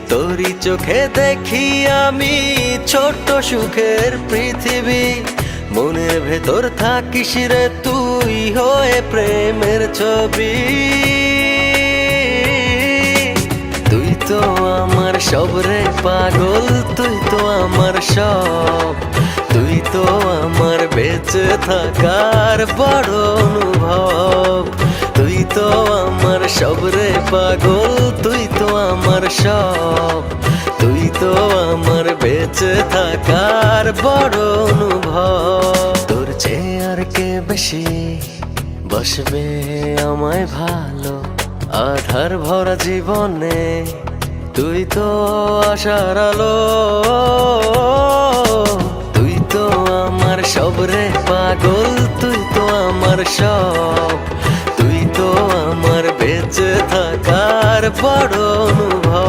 তোরই চোখে দেখি আমি ছোট্ট সুখের পৃথিবী। মনের ভেতর থাকিস রে তুই হয়ে প্রেমের ছবি। তুই তো আমার সব রে পাগল, তুই তো আমার সব। তুই তো আমার বেঁচে থাকার বড় অনুভব। তুই তো আমার সব রে পাগল, তুই তো আমার সব। তুই তো আমার বেঁচে থাকার বড় অনুভব। তোর চেয়ে আর কে বেশি বসবে আমায় ভালো আধার ভরা জীবনে? তুই তো আশার আলো। তুই তো আমার সব রে পাগল, তুই তো আমার সব। তুই তো আমার বেঁচে থাকার বড় অনুভব।